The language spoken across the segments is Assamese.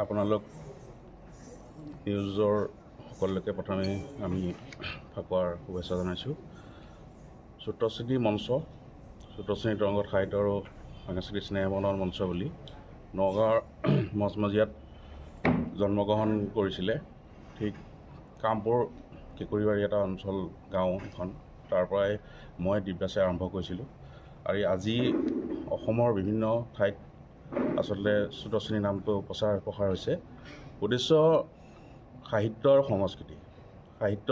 আপোনালোক নিউজৰ সকলোকে প্ৰথমে আমি ফাকুৱাৰ শুভেচ্ছা জনাইছোঁ। চতুশ্ৰেণী মঞ্চ, চতুশ্ৰেণী তৰংগত সাহিত্য আৰু সাংস্কৃতিক স্নেহবনৰ মঞ্চ বুলি নগাঁৱৰ মজমজিয়াত জন্মগ্ৰহণ কৰিছিলে। ঠিক কামপুৰ কেঁকুৰিবাৰী এটা অঞ্চল গাঁও এখন, তাৰ পৰাই মই দিব্যাসে আৰম্ভ কৰিছিলোঁ। আৰু আজি অসমৰ বিভিন্ন ঠাইত আচলতে চতুশ্ৰেণী নামটো প্ৰচাৰ হৈছে। উদ্দেশ্য সাহিত্য আৰু সংস্কৃতি। সাহিত্য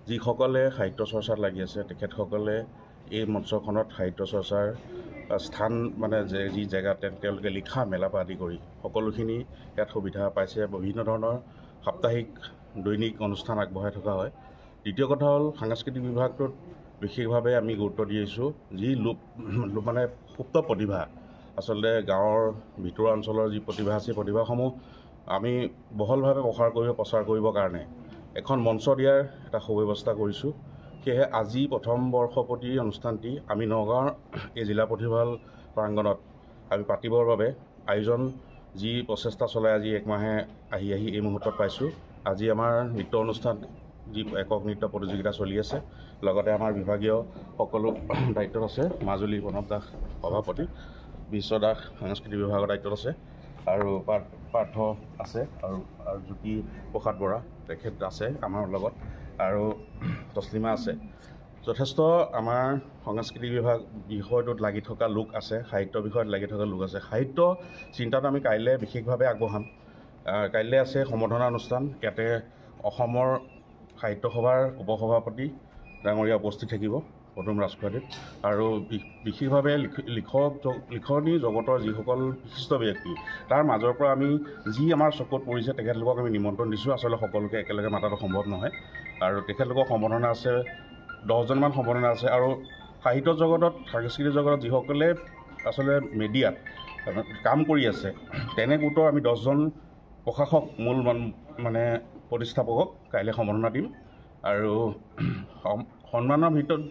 যিসকলে সাহিত্য চৰ্চাত লাগি আছে তেখেতসকলে এই মঞ্চখনত সাহিত্য চৰ্চাৰ স্থান যি জেগাত তেওঁলোকে লিখা মেলা পৰা আদি কৰি সকলোখিনি ইয়াত সুবিধা পাইছে। বিভিন্ন ধৰণৰ সাপ্তাহিক দৈনিক অনুষ্ঠান আগবঢ়াই থকা হয়। দ্বিতীয় কথা হ'ল সাংস্কৃতিক বিভাগটোত বিশেষভাৱে আমি গুৰুত্ব দি আহিছোঁ। যি সুপ্ত প্ৰতিভা, আচলতে গাঁৱৰ ভিতৰুৱা অঞ্চলৰ যি প্ৰতিভা আছে, প্ৰতিভাসমূহ আমি বহলভাৱে প্ৰচাৰ কৰিবৰ কাৰণে এখন মঞ্চ দিয়াৰ এটা সুব্যৱস্থা কৰিছোঁ। সেয়েহে আজি প্ৰথম বৰ্ষপতি অনুষ্ঠানটি আমি নগাঁৱৰ এই জিলা পুথিভঁৰাল প্ৰাংগণত আমি পাতিবৰ বাবে যি প্ৰচেষ্টা চলাই আজি একমাহে আহি এই মুহূৰ্তত পাইছোঁ। আজি আমাৰ নৃত্য অনুষ্ঠান, যি একক নৃত্য প্ৰতিযোগিতা চলি আছে, লগতে আমাৰ বিভাগীয় সকলো দায়িত্বত আছে। মাজুলী প্ৰণৱ দাস সভাপতি, বিশ্ব দাস সাংস্কৃতিক বিভাগৰ দায়িত্বত আছে, আৰু পাৰ্থ আছে, আৰু জ্যোতি প্ৰসাদ বৰা তেখেত আছে আমাৰ লগত, আৰু তছলিমা আছে। যথেষ্ট আমাৰ সাংস্কৃতিক বিভাগ বিষয়টোত লাগি থকা লোক আছে, সাহিত্য বিষয়ত লাগি থকা লোক আছে। সাহিত্য চিন্তাটো আমি কাইলৈ বিশেষভাৱে আগবঢ়াম। কাইলৈ আছে সম্বৰ্ধনা অনুষ্ঠান। ইয়াতে অসমৰ সাহিত্য সভাৰ উপসভাপতি ডাঙৰীয়া উপস্থিত থাকিব, পদুম ৰাজখোৱাদেৱ, আৰু বিশেষভাৱে লিখনি জগতৰ যিসকল বিশিষ্ট ব্যক্তি, তাৰ মাজৰ পৰা আমি যি আমাৰ চকুত পৰিছে তেখেতলোকক আমি নিমন্ত্ৰণ দিছোঁ। আচলতে সকলোকে একেলগে মাতাটো সম্ভৱ নহয়, আৰু তেখেতলোকৰ সম্বৰ্ধনা আছে, 10জনমান সম্বৰ্ধনা আছে। আৰু সাহিত্য জগতত, সাংস্কৃতিক জগতত যিসকলে আচলতে মিডিয়াত কাম কৰি আছে, তেনে গোটৰ আমি 10জন প্ৰশাসক, মূল প্ৰতিষ্ঠাপকক কাইলৈ সম্বৰ্ধনা দিম। আৰু সন্মানৰ ভিতৰত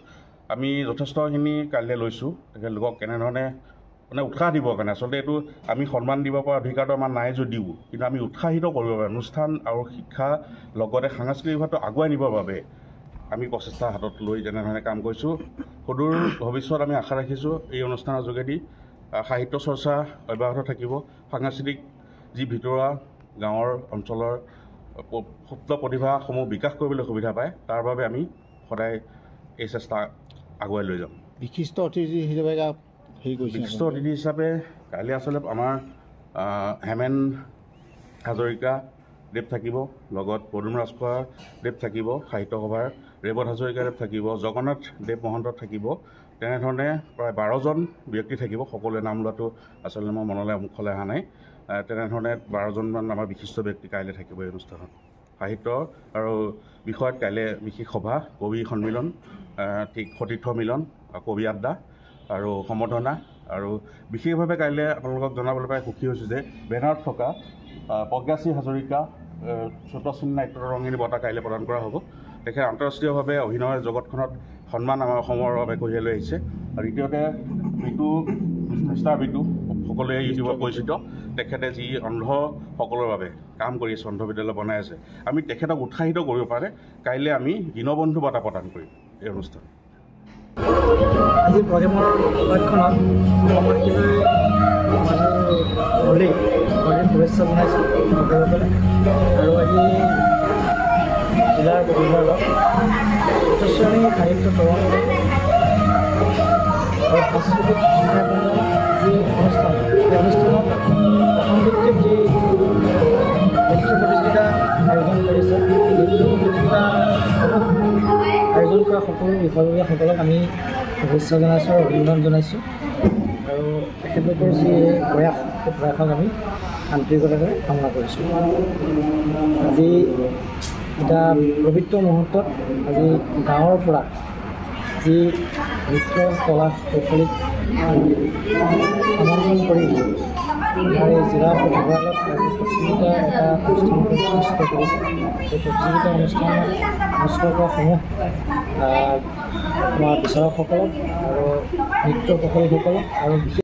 আমি যথেষ্টখিনি কাইলৈ লৈছোঁ। তেখেতলোকক কেনেধৰণে উৎসাহ দিবৰ কাৰণে, আচলতে এইটো আমি সন্মান দিব পৰা অধিকাৰটো আমাৰ নাই যদিও, কিন্তু আমি উৎসাহিত কৰিব পাৰে অনুষ্ঠান আৰু শিক্ষা, লগতে সাংস্কৃতিক বিভাগটো আগুৱাই নিবৰ বাবে আমি প্ৰচেষ্টা হাতত লৈ তেনেধৰণে কাম কৰিছোঁ। সুদূৰ ভৱিষ্যত আমি আশা ৰাখিছোঁ এই অনুষ্ঠানৰ যোগেদি সাহিত্য চৰ্চা অব্যাহত থাকিব। সাংস্কৃতিক যি ভিতৰুৱা গাঁৱৰ অঞ্চলৰ সুপ্ত প্ৰতিভাসমূহ বিকাশ কৰিবলৈ সুবিধা পায়, তাৰ বাবে আমি সদায় এই চেষ্টা আগুৱাই লৈ যাম। বিশিষ্ট অতিথি হিচাপে কাইলৈ আচলতে আমাৰ হেমেন হাজৰিকা দেৱ থাকিব, লগত পদুম ৰাজখোৱাদেৱ থাকিব, সাহিত্য সভাৰ ৰেৱত হাজৰিকাদেৱ থাকিব, জগন্নাথ দেৱ মহন্ত থাকিব। তেনেধৰণে প্ৰায় 12জন ব্যক্তি থাকিব। সকলোৱে নাম লোৱাটো আচলতে মোৰ মুখলৈ অহা নাই। তেনেধৰণে 12জনমান আমাৰ বিশিষ্ট ব্যক্তি কাইলৈ থাকিব এই অনুষ্ঠানত। সাহিত্য আৰু বিষয়ত কাইলৈ বিশেষ সভা, কবি সন্মিলন, সতীৰ্থ মিলন, কবি আড্ডা আৰু সম্বৰ্ধনা। আৰু বিশেষভাৱে কাইলৈ আপোনালোকক জনাবলৈ পাই সুখী হৈছোঁ যে বেনাৰত থকা প্ৰজ্ঞাশ্ৰী হাজৰিকা চতুশ্ৰেণী নাট্য ৰংগিনী বঁটা কাইলৈ প্ৰদান কৰা হ'ব। তেখেত আন্তঃৰাষ্ট্ৰীয়ভাৱে অভিনয় জগতখনত সন্মান আমাৰ অসমৰ বাবে কঢ়িয়াই লৈ আহিছে। আৰু দ্বিতীয়তে মিষ্টাৰ বিটু, সকলোৱে ইউটিউবত পৰিচিত। তেখেতে যি অন্ধসকলৰ বাবে কাম কৰি আছে, অন্ধ বিদ্যালয় বনাই আছে, আমি তেখেতক উৎসাহিত কৰিব পাৰে কাইলৈ আমি দীনবন্ধু বঁটা প্ৰদান কৰিম এই অনুষ্ঠান। আজি প্ৰগ্ৰেমৰ লক্ষণত শুভেচ্ছা জনাইছোঁ আৰু আজি জিলাৰ পুথিভঁৰালত চতুশ্ৰেণী সাহিত্য তৰংগ আৰু সাংস্কৃতিক যি অনুষ্ঠান, সেই অনুষ্ঠানত অসম-ভিত্তিক যি নৃত্য প্ৰতিযোগিতা আয়োজন কৰিছে, নৃত্য প্ৰতিযোগিতা আয়োজন কৰা সকলো বিষয়ববীয়াসকলক আমি শুভেচ্ছা জনাইছোঁ আৰু অভিনন্দন জনাইছোঁ। আৰু তেখেতলোকৰ যি প্ৰয়াস, সেই প্ৰয়াসক আমি আন্তৰিকতাৰে কামনা কৰিছোঁ। আজি এটা পবিত্ৰ মুহূৰ্তত আজি গাঁৱৰ পৰা যি নৃত্য কলা কৌশলীক আমন্ত্ৰণ কৰি আমাৰ এই জিলা পুথিভঁৰালত প্ৰতিযোগিতা এটা অনুষ্ঠান অনুষ্ঠিত কৰিছে। এই প্ৰতিযোগিতা অনুষ্ঠানত অংশগ্ৰহণসমূহ আমাৰ বিচাৰকসকলক আৰু নৃত্য কৌশলীসকলক আৰু